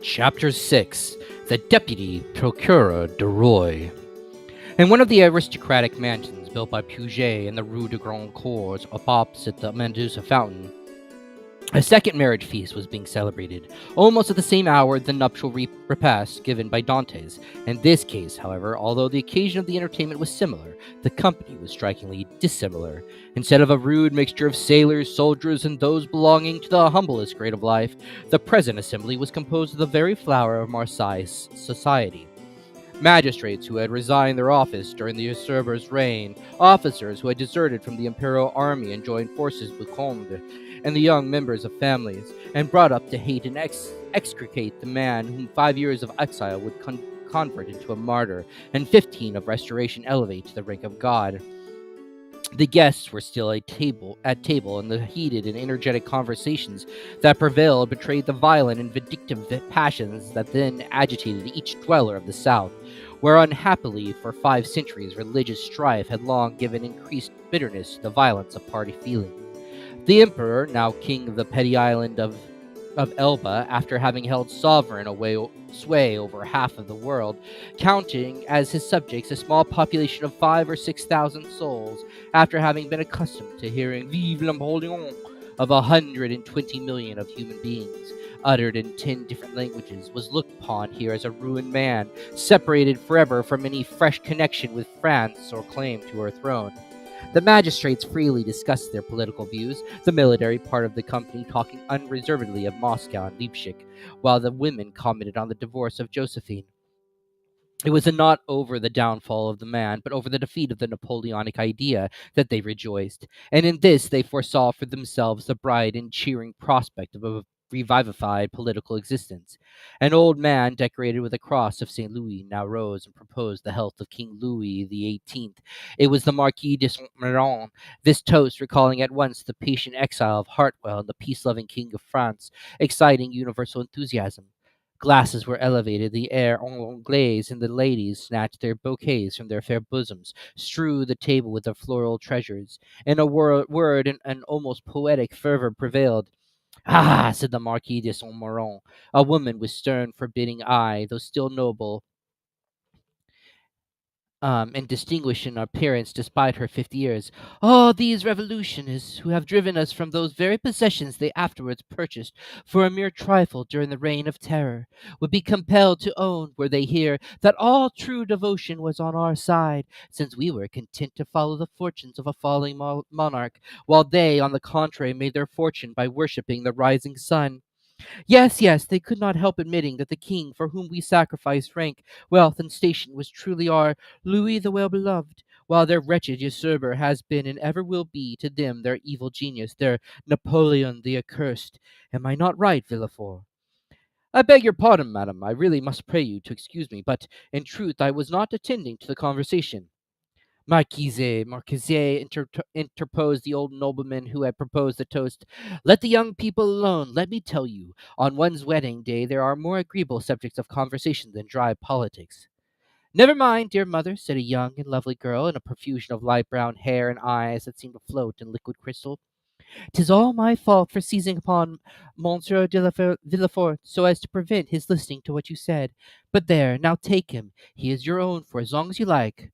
Chapter 6 The Deputy Procureur du Roi. In one of the aristocratic mansions built by Puget in the Rue de Grand Cours opposite the Medusa Fountain, a second marriage feast was being celebrated, almost at the same hour the nuptial repast given by Dantes. In this case, however, although the occasion of the entertainment was similar, the company was strikingly dissimilar. Instead of a rude mixture of sailors, soldiers, and those belonging to the humblest grade of life, the present assembly was composed of the very flower of Marseilles society. Magistrates who had resigned their office during the usurper's reign, officers who had deserted from the imperial army and joined forces with Conde, and the young members of families, and brought up to hate and execrate the man whom 5 years of exile would convert into a martyr, and 15 of restoration elevate to the rank of God. The guests were still at table, and the heated and energetic conversations that prevailed betrayed the violent and vindictive passions that then agitated each dweller of the South, where unhappily for 5 centuries religious strife had long given increased bitterness to the violence of party feeling. The emperor, now king of the petty island of Elba, after having held sovereign sway over half of the world, counting as his subjects a small population of 5,000 or 6,000 souls, after having been accustomed to hearing "Vive Napoleon" of 120 million of human beings, uttered in 10 different languages, was looked upon here as a ruined man, separated forever from any fresh connection with France or claim to her throne. The magistrates freely discussed their political views, the military part of the company talking unreservedly of Moscow and Leipzig, while the women commented on the divorce of Josephine. It was not over the downfall of the man, but over the defeat of the Napoleonic idea that they rejoiced, and in this they foresaw for themselves the bright and cheering prospect of a revivified political existence. An old man decorated with a cross of St. Louis now rose and proposed the health of King Louis XVIII. It was the Marquis de Saint-Méran, this toast recalling at once the patient exile of Hartwell and the peace-loving King of France, exciting universal enthusiasm. Glasses were elevated, the air en anglaise, and the ladies snatched their bouquets from their fair bosoms, strew the table with their floral treasures. In a word, an almost poetic fervor prevailed. "Ah!" said the Marquis de Saint Méran, a woman with stern, forbidding eye, though still noble, and distinguished in appearance despite her 50 years. "Oh, these revolutionists, who have driven us from those very possessions they afterwards purchased for a mere trifle during the reign of terror, would be compelled to own, were they here, that all true devotion was on our side, since we were content to follow the fortunes of a falling monarch, while they, on the contrary, made their fortune by worshipping the rising sun. Yes, yes, they could not help admitting that the king for whom we sacrificed rank, wealth, and station was truly our Louis the well-beloved, while their wretched usurper has been and ever will be to them their evil genius, their Napoleon the accursed. Am I not right, Villefort?" "I beg your pardon, madam. I really must pray you to excuse me, but in truth I was not attending to the conversation." Marquise," interposed the old nobleman who had proposed the toast. "Let the young people alone. Let me tell you, on one's wedding day there are more agreeable subjects of conversation than dry politics." "Never mind, dear mother," said a young and lovely girl in a profusion of light brown hair and eyes that seemed to float in liquid crystal. "'Tis all my fault for seizing upon Monsieur de Villefort so as to prevent his listening to what you said. But there, now take him. He is your own for as long as you like.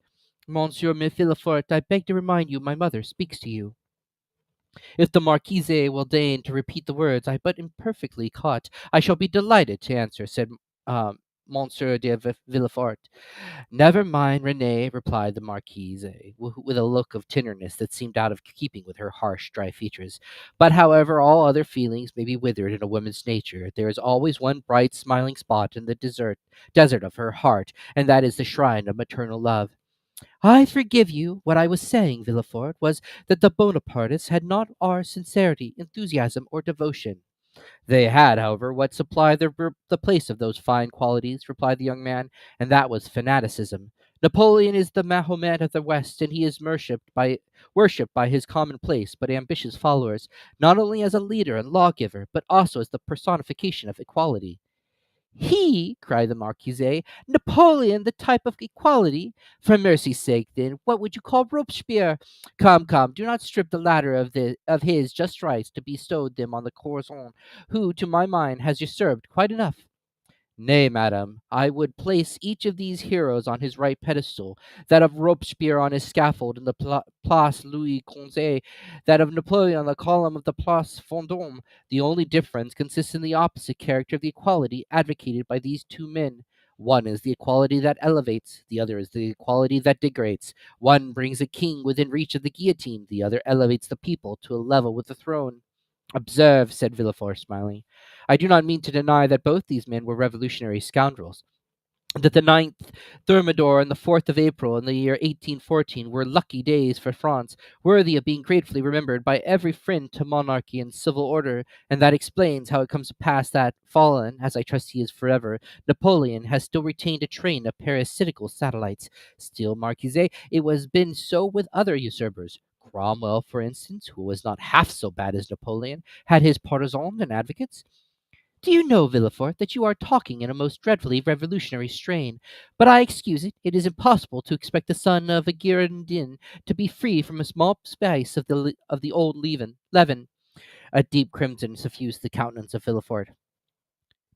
Monsieur Villefort, I beg to remind you my mother speaks to you." "If the Marquise will deign to repeat the words I but imperfectly caught, I shall be delighted to answer," said Monsieur de Villefort. "Never mind, Renee," replied the Marquise, with a look of tenderness that seemed out of keeping with her harsh, dry features. "But however all other feelings may be withered in a woman's nature, there is always one bright, smiling spot in the desert of her heart, and that is the shrine of maternal love. I forgive you. What I was saying, Villefort, was that the Bonapartists had not our sincerity, enthusiasm, or devotion." "They had, however, what supplied the place of those fine qualities," replied the young man, "and that was fanaticism. Napoleon is the Mahomet of the West, and he is worshipped by his commonplace but ambitious followers, not only as a leader and lawgiver, but also as the personification of equality." "He!" cried the Marquise. "Napoleon, the type of equality! For mercy's sake, then, what would you call Robespierre? Come, come, do not strip the latter of his just rights to bestow them on the Corazon, who, to my mind, has usurped quite enough." Nay, madam, I would place each of these heroes on his right pedestal, that of Robespierre on his scaffold in the Place Louis Quinze, that of Napoleon on the column of the Place Vendôme. The only difference consists in the opposite character of the equality advocated by these two men. One is the equality that elevates, the other is the equality that degrades. One brings a king within reach of the guillotine, the other elevates the people to a level with the throne. Observe, said Villefort, smiling. I do not mean to deny that both these men were revolutionary scoundrels, that the 9th Thermidor and the 4th of April in the year 1814 were lucky days for France, worthy of being gratefully remembered by every friend to monarchy and civil order, and that explains how it comes to pass that, fallen, as I trust he is forever, Napoleon has still retained a train of parasitical satellites. Still, Marquise, it was been so with other usurpers. Cromwell, for instance, who was not half so bad as Napoleon, had his partisans and advocates. Do you know, Villefort, that you are talking in a most dreadfully revolutionary strain? But I excuse it. It is impossible to expect the son of a Girondin to be free from a small spice of the old leaven. A deep crimson suffused the countenance of Villefort.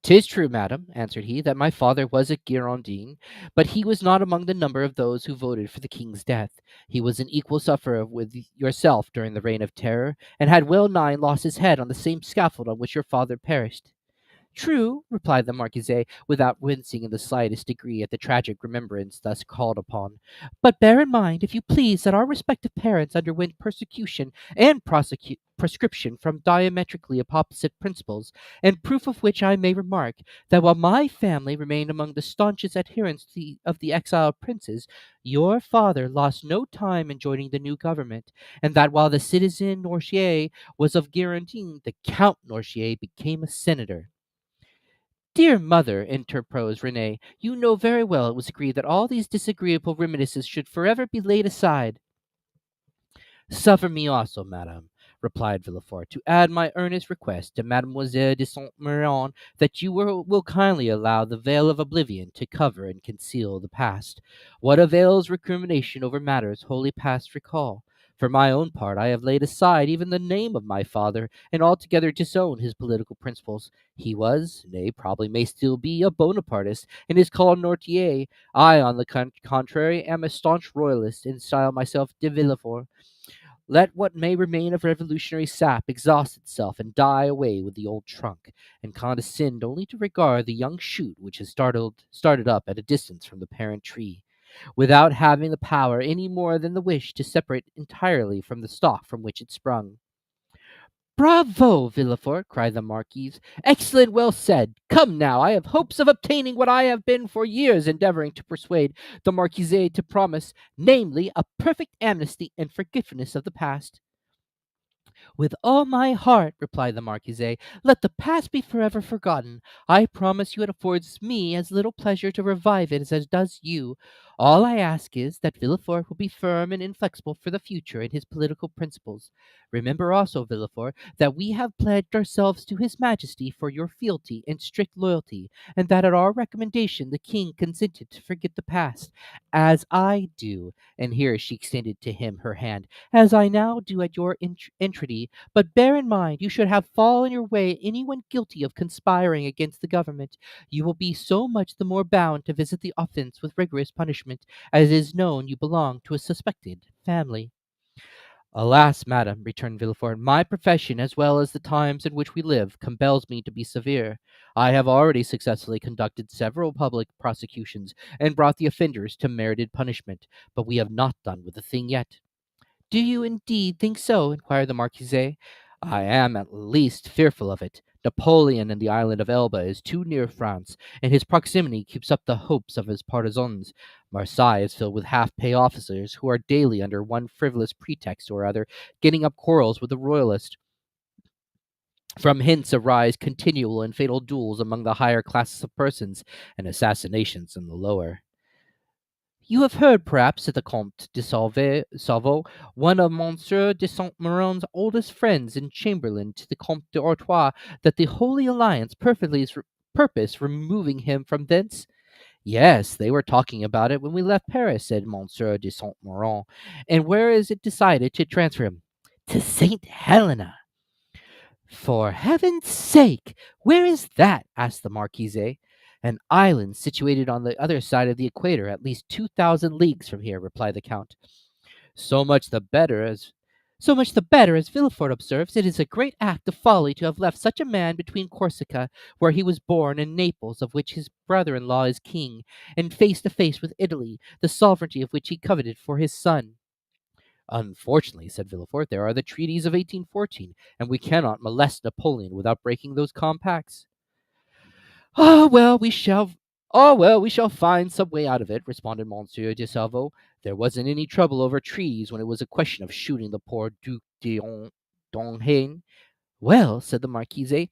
"'Tis true, madam," answered he, "that my father was a Girondin, but he was not among the number of those who voted for the king's death. He was an equal sufferer with yourself during the reign of terror, and had well nigh lost his head on the same scaffold on which your father perished." "True," replied the Marquise, without wincing in the slightest degree at the tragic remembrance thus called upon. "But bear in mind, if you please, that our respective parents underwent persecution and proscription from diametrically opposite principles, in proof of which I may remark that while my family remained among the staunchest adherents of the exiled princes, your father lost no time in joining the new government, and that while the citizen Noirtier was of Girondin, the Count Noirtier became a senator." "Dear mother," interposed Renee, "you know very well it was agreed that all these disagreeable reminiscences should forever be laid aside." "Suffer me also, madame," replied Villefort, "to add my earnest request to Mademoiselle de Saint Méran that you will kindly allow the veil of oblivion to cover and conceal the past. What avails recrimination over matters wholly past recall? For my own part, I have laid aside even the name of my father, and altogether disown his political principles. He was, nay, probably may still be, a Bonapartist, and is called Noirtier. I, on the contrary, am a staunch royalist, and style myself de Villefort. Let what may remain of revolutionary sap exhaust itself and die away with the old trunk, and condescend only to regard the young shoot which has started up at a distance from the parent tree, without having the power any more than the wish to separate entirely from the stalk from which it sprung." "Bravo, Villefort!" cried the Marquise. "Excellent, well said. Come now, I have hopes of obtaining what I have been for years endeavoring to persuade the Marquise to promise, namely, a perfect amnesty and forgiveness of the past." "With all my heart," replied the Marquise. "Let the past be forever forgotten. I promise you it affords me as little pleasure to revive it as it does you. All I ask is, that Villefort will be firm and inflexible for the future in his political principles. Remember also, Villefort, that we have pledged ourselves to his Majesty for your fealty and strict loyalty, and that at our recommendation the king consented to forget the past, as I do," and here she extended to him her hand, "as I now do at your entreaty. But bear in mind, you should have fall in your way anyone guilty of conspiring against the government. You will be so much the more bound to visit the offence with rigorous punishment, as it is known you belong to a suspected family." "Alas, madam," returned Villefort, "my profession, as well as the times in which we live, compels me to be severe. I have already successfully conducted several public prosecutions, and brought the offenders to merited punishment, but we have not done with the thing yet." "Do you indeed think so?" inquired the Marquise. "I am at least fearful of it. Napoleon in the island of Elba is too near France, and his proximity keeps up the hopes of his partisans. Marseilles is filled with half-pay officers who are daily, under one frivolous pretext or other, getting up quarrels with the royalists. From hence arise continual and fatal duels among the higher classes of persons, and assassinations in the lower." "You have heard, perhaps," said the Comte de Salvo, one of Monsieur de Saint Méran's oldest friends and chamberlain to the Comte d'Artois, "that the Holy Alliance purpose removing him from thence?" "Yes, they were talking about it when we left Paris," said Monsieur de Saint Méran. "And where is it decided to transfer him?" "To Saint Helena." "For heaven's sake, where is that?" asked the Marquise. "An island situated on the other side of the equator, at least 2,000 leagues from here," replied the Count. "So much the better, as "So much the better, as Villefort observes. It is a great act of folly to have left such a man between Corsica, where he was born, and Naples, of which his brother-in-law is king, and face to face with Italy, the sovereignty of which he coveted for his son." "Unfortunately," said Villefort, "there are the treaties of 1814, and we cannot molest Napoleon without breaking those compacts." "Ah, well, we shall find some way out of it," responded Monsieur de Salvo. "There wasn't any trouble over trees when it was a question of shooting the poor Duc d'Enghien." "Well," said the Marquise,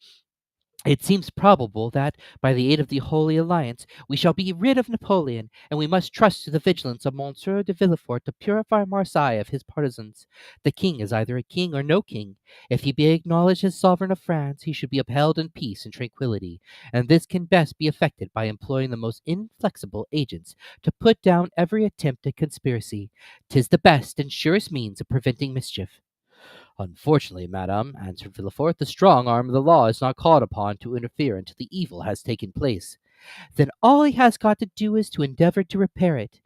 "it seems probable that, by the aid of the Holy Alliance, we shall be rid of Napoleon, and we must trust to the vigilance of Monsieur de Villefort to purify Marseille of his partisans. The king is either a king or no king. If he be acknowledged as sovereign of France, he should be upheld in peace and tranquillity, and this can best be effected by employing the most inflexible agents to put down every attempt at conspiracy. 'Tis the best and surest means of preventing mischief." "Unfortunately, madame," answered Villefort, "the strong arm of the law is not called upon to interfere until the evil has taken place." "Then all he has got to do is to endeavor to repair it."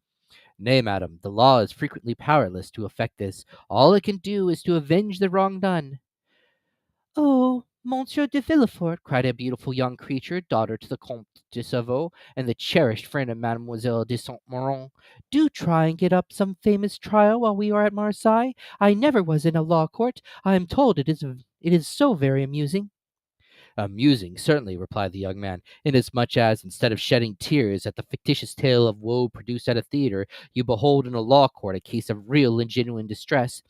"Nay, madame, the law is frequently powerless to effect this. All it can do is to avenge the wrong done." "Oh, Monsieur de Villefort," cried a beautiful young creature, daughter to the Comte de Savoie, and the cherished friend of Mademoiselle de Saint Méran, "do try and get up some famous trial while we are at Marseilles. I never was in a law court. I am told it is so very amusing." "Amusing, certainly," replied the young man, "inasmuch as, instead of shedding tears at the fictitious tale of woe produced at a theatre, you behold in a law court a case of real and genuine distress,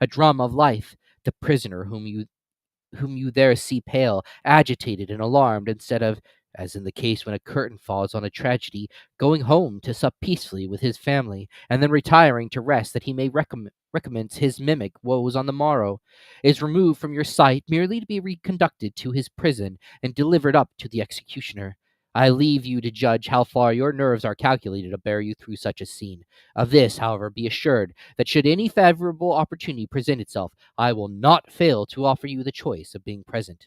a drama of life. The prisoner whom you there see pale, agitated, and alarmed, instead of, as in the case when a curtain falls on a tragedy, going home to sup peacefully with his family, and then retiring to rest that he may recommence his mimic woes on the morrow, is removed from your sight merely to be reconducted to his prison and delivered up to the executioner. I leave you to judge how far your nerves are calculated to bear you through such a scene. Of this, however, be assured, that should any favorable opportunity present itself, I will not fail to offer you the choice of being present."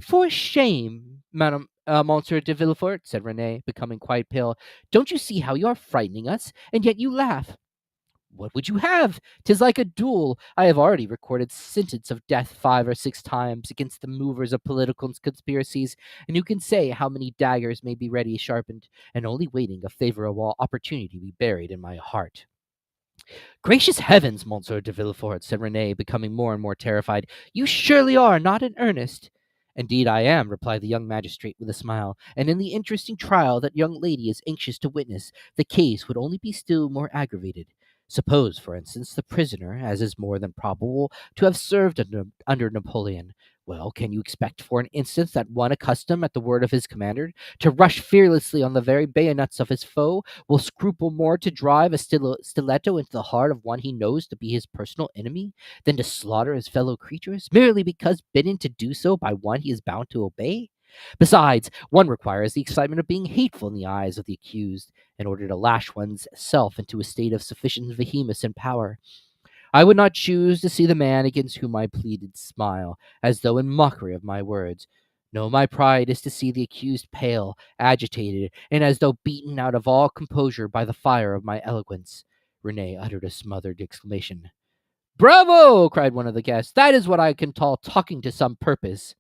"For shame, Monsieur de Villefort," said Renée, becoming quite pale. "Don't you see how you are frightening us? And yet you laugh." "What would you have? 'Tis like a duel. I have already recorded sentence of death 5 or 6 times against the movers of political conspiracies, and who can say how many daggers may be ready sharpened, and only waiting a favorable opportunity to be buried in my heart?" "Gracious heavens, Monsieur de Villefort," said Renée, becoming more and more terrified, "you surely are not in earnest." "Indeed I am," replied the young magistrate with a smile, "and in the interesting trial that young lady is anxious to witness, the case would only be still more aggravated. Suppose, for instance, the prisoner, as is more than probable, to have served under Napoleon. Well, can you expect for an instant that one accustomed, at the word of his commander, to rush fearlessly on the very bayonets of his foe, will scruple more to drive a stiletto into the heart of one he knows to be his personal enemy, than to slaughter his fellow creatures, merely because bidden to do so by one he is bound to obey? Besides, one requires the excitement of being hateful in the eyes of the accused, in order to lash one's self into a state of sufficient vehemence and power. I would not choose to see the man against whom I pleaded smile, as though in mockery of my words. No, my pride is to see the accused pale, agitated, and as though beaten out of all composure by the fire of my eloquence." Renée uttered a smothered exclamation. "Bravo!" cried one of the guests. "That is what I can call talking to some purpose."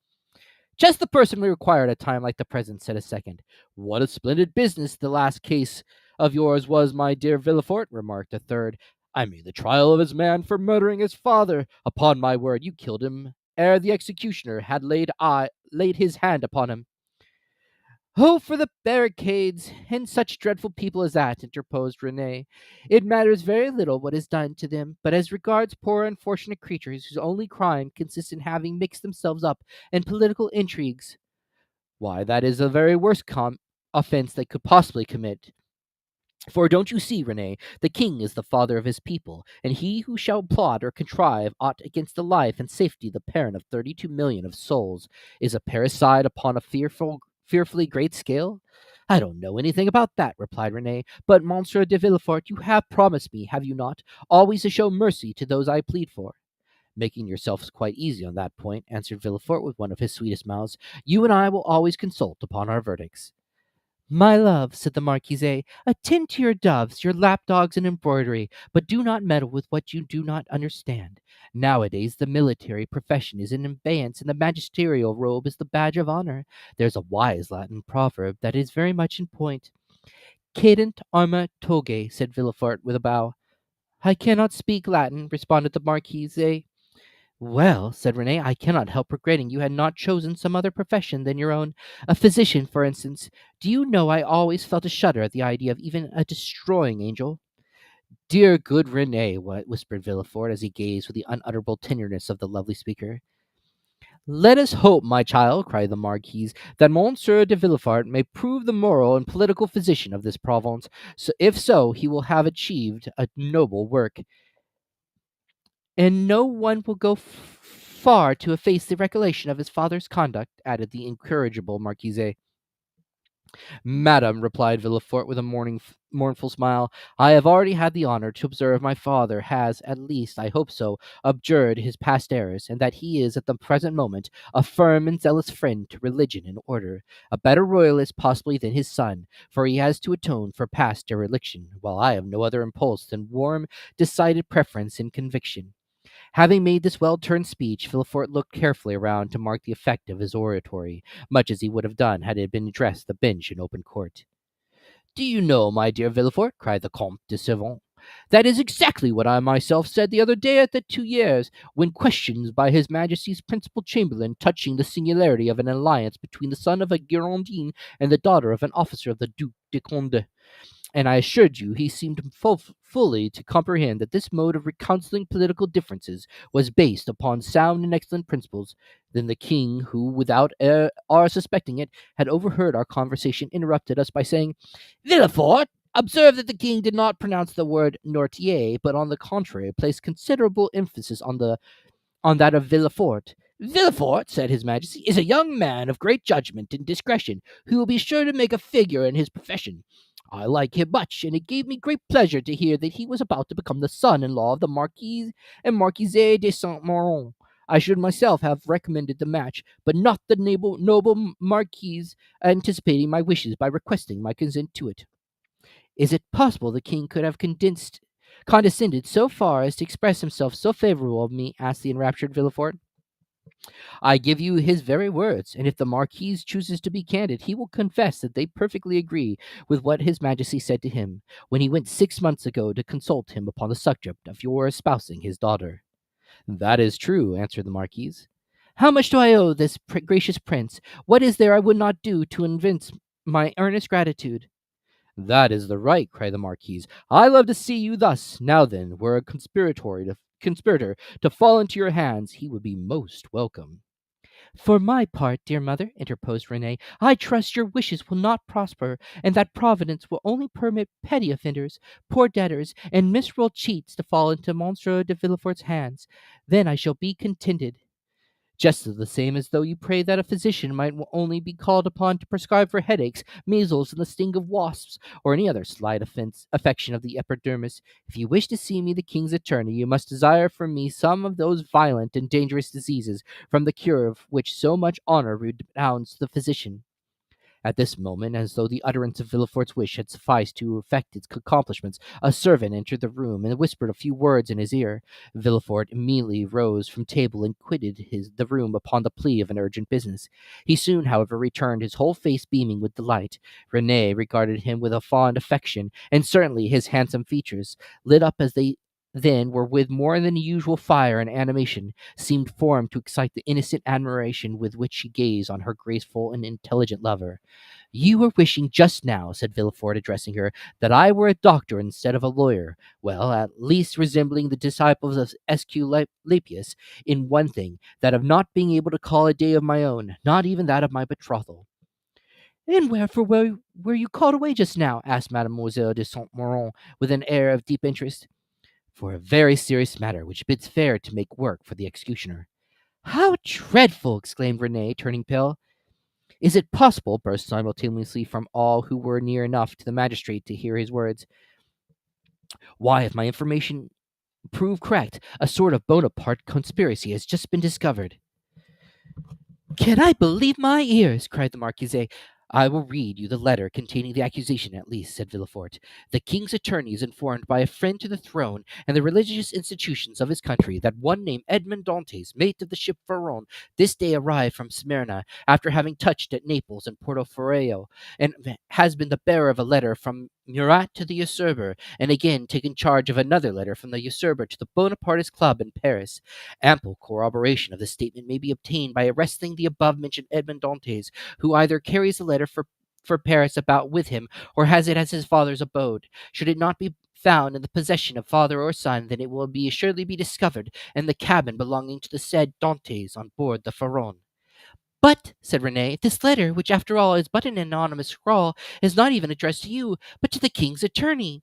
"Just the person we require at a time like the present," said a second. "What a splendid business the last case of yours was, my dear Villefort," remarked a third. "I mean the trial of his man for murdering his father. Upon my word, you killed him ere the executioner had laid his hand upon him." "Oh, for the barricades, and such dreadful people as that," interposed Renée. "It matters very little what is done to them, but as regards poor unfortunate creatures whose only crime consists in having mixed themselves up in political intrigues, why, that is the very worst offense they could possibly commit. For don't you see, Renée, the king is the father of his people, and he who shall plot or contrive aught against the life and safety of the parent of 32 millions of souls is a parricide upon a fearfully great scale?" "I don't know anything about that," replied Renée, "but, Monsieur de Villefort, you have promised me, have you not, always to show mercy to those I plead for?" "Making yourselves quite easy on that point," answered Villefort with one of his sweetest smiles, "you and I will always consult upon our verdicts." My love, said the Marquise, attend to your doves, your lapdogs, and embroidery, but do not meddle with what you do not understand. Nowadays, the military profession is in abeyance, and the magisterial robe is the badge of honor. There's a wise Latin proverb that is very much in point. Cadent arma togae, said Villefort with a bow. I cannot speak Latin, responded the Marquise. Well, said Renee, I cannot help regretting you had not chosen some other profession than your own. A physician, for instance. Do you know I always felt a shudder at the idea of even a destroying angel? Dear good Renee, whispered Villefort as he gazed with the unutterable tenderness of the lovely speaker. Let us hope, my child, cried the Marquise, that Monsieur de Villefort may prove the moral and political physician of this province. So, if so, he will have achieved a noble work. And no one will go far to efface the recollection of his father's conduct, added the incorrigible Marquise. Madam, replied Villefort with a mournful smile, I have already had the honor to observe my father has, at least I hope so, abjured his past errors, and that he is at the present moment a firm and zealous friend to religion and order, a better royalist possibly than his son, for he has to atone for past dereliction, while I have no other impulse than warm, decided preference and conviction. Having made this well-turned speech, Villefort looked carefully around to mark the effect of his oratory, much as he would have done had it been addressed at the bench in open court. Do you know, my dear Villefort, cried the Comte de Servan, that is exactly what I myself said the other day at the Tuileries, when questioned by His Majesty's principal chamberlain touching the singularity of an alliance between the son of a Girondin and the daughter of an officer of the Duc de Condé. And I assured you he seemed fully to comprehend that this mode of reconciling political differences was based upon sound and excellent principles. Then the king, who, without our suspecting it, had overheard our conversation, interrupted us by saying, Villefort, observe that the king did not pronounce the word Nortier, but on the contrary placed considerable emphasis on that of Villefort. Villefort, said his Majesty, is a young man of great judgment and discretion, who will be sure to make a figure in his profession. I like him much, and it gave me great pleasure to hear that he was about to become the son-in-law of the Marquis and Marquise de Saint-Méran. I should myself have recommended the match, but not the noble Marquise, anticipating my wishes by requesting my consent to it. Is it possible the king could have condescended so far as to express himself so favorable of me? Asked the enraptured Villefort. I give you his very words, and if the Marquis chooses to be candid, he will confess that they perfectly agree with what his Majesty said to him, when he went 6 months ago to consult him upon the subject of your espousing his daughter. That is true, answered the Marquis. How much do I owe this gracious prince? What is there I would not do to evince my earnest gratitude? That is the right, cried the Marquise. I love to see you thus. Now then, were a conspirator to fall into your hands, he would be most welcome. For my part, dear mother, interposed Renee, I trust your wishes will not prosper, and that Providence will only permit petty offenders, poor debtors, and miserable cheats to fall into Monsieur de Villefort's hands. Then I shall be contented. Just the same as though you pray that a physician might only be called upon to prescribe for headaches, measles, and the sting of wasps, or any other slight affection of the epidermis. If you wish to see me the king's attorney, you must desire from me some of those violent and dangerous diseases, from the cure of which so much honor redounds to the physician. At this moment, as though the utterance of Villefort's wish had sufficed to effect its accomplishments, a servant entered the room and whispered a few words in his ear. Villefort immediately rose from table and quitted the room upon the plea of an urgent business. He soon, however, returned, his whole face beaming with delight. Renee regarded him with a fond affection, and certainly his handsome features, lit up as they then were with more than usual fire and animation, seemed formed to excite the innocent admiration with which she gazed on her graceful and intelligent lover. You were wishing just now, said Villefort, addressing her, that I were a doctor instead of a lawyer. Well, at least resembling the disciples of Esculapius in one thing, that of not being able to call a day of my own, not even that of my betrothal. And wherefore were you called away just now? Asked Mademoiselle de Saint-Méran with an air of deep interest. For a very serious matter, which bids fair to make work for the executioner. How dreadful! Exclaimed Renee, turning pale. Is it possible? Burst simultaneously from all who were near enough to the magistrate to hear his words. Why, if my information prove correct, a sort of Bonaparte conspiracy has just been discovered. Can I believe my ears? Cried the Marquise. "I will read you the letter containing the accusation at least," said Villefort. "The king's attorney is informed by a friend to the throne and the religious institutions of his country that one named Edmond Dantès, mate of the ship Pharaon, this day arrived from Smyrna, after having touched at Naples and Porto Ferraio, and has been the bearer of a letter from Murat to the usurper, and again taken charge of another letter from the usurper to the Bonapartist club in Paris. Ample corroboration of this statement may be obtained by arresting the above-mentioned Edmond Dantès, who either carries the letter for Paris about with him, or has it as his father's abode. Should it not be found in the possession of father or son, then it will assuredly be discovered in the cabin belonging to the said Dantès on board the Pharaon." "But," said Renee, "this letter, which after all is but an anonymous scrawl, is not even addressed to you, but to the king's attorney."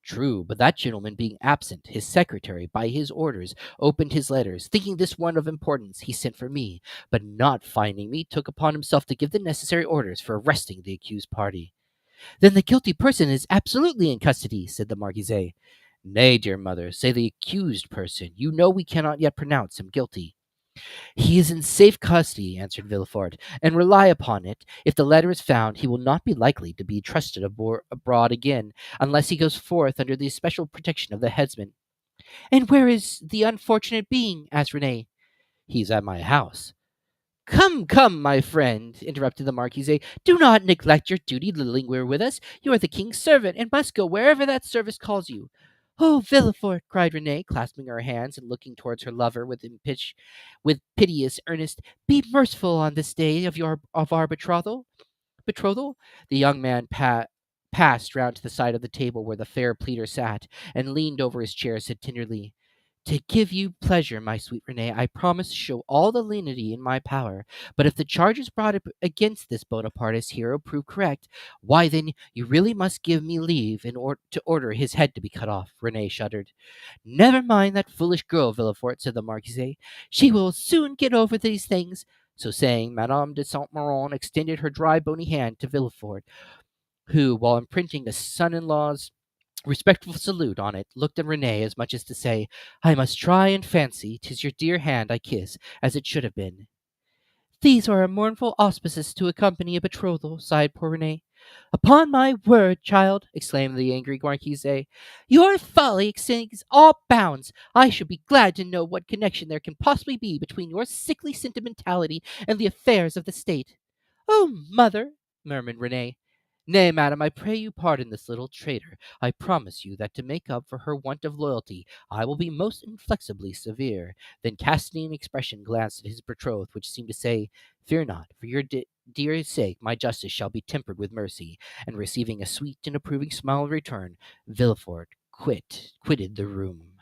"True, but that gentleman being absent, his secretary, by his orders, opened his letters. Thinking this one of importance, he sent for me, but not finding me, took upon himself to give the necessary orders for arresting the accused party." "Then the guilty person is absolutely in custody," said the Marquise. "Nay, dear mother, say the accused person. You know we cannot yet pronounce him guilty." "He is in safe custody," answered Villefort, "and rely upon it, if the letter is found, he will not be likely to be trusted abroad again, unless he goes forth under the especial protection of the headsman." "And where is the unfortunate being?" asked Renee. "He is at my house." "Come, come, my friend," interrupted the Marquise, "do not neglect your duty to linger with us. You are the king's servant, and must go wherever that service calls you." "Oh, Villefort!" cried Renee, clasping her hands and looking towards her lover with piteous earnest, "be merciful on this day of our betrothal." The young man passed round to the side of the table where the fair pleader sat, and leaned over his chair, said tenderly, "To give you pleasure, my sweet Renee, I promise to show all the lenity in my power. But if the charges brought up against this Bonapartist hero prove correct, why then you really must give me leave to order his head to be cut off." Renee shuddered. "Never mind that foolish girl, Villefort," said the Marquise. "She will soon get over these things." So saying, Madame de Saint Méran extended her dry bony hand to Villefort, who, while imprinting the son-in-law's respectful salute on it, looked at Renee as much as to say, "I must try and fancy 'tis your dear hand I kiss, as it should have been." "These are mournful auspices to accompany a betrothal," sighed poor Renee. "Upon my word, child," exclaimed the angry Marquise, "your folly exceeds all bounds. I should be glad to know what connection there can possibly be between your sickly sentimentality and the affairs of the state." "Oh, mother!" murmured Renee. "Nay, madam, I pray you pardon this little traitor. I promise you that to make up for her want of loyalty, I will be most inflexibly severe." Then casting an expression glanced at his betrothed, which seemed to say, "Fear not, for your dear sake my justice shall be tempered with mercy," and receiving a sweet and approving smile in return, Villefort quitted the room.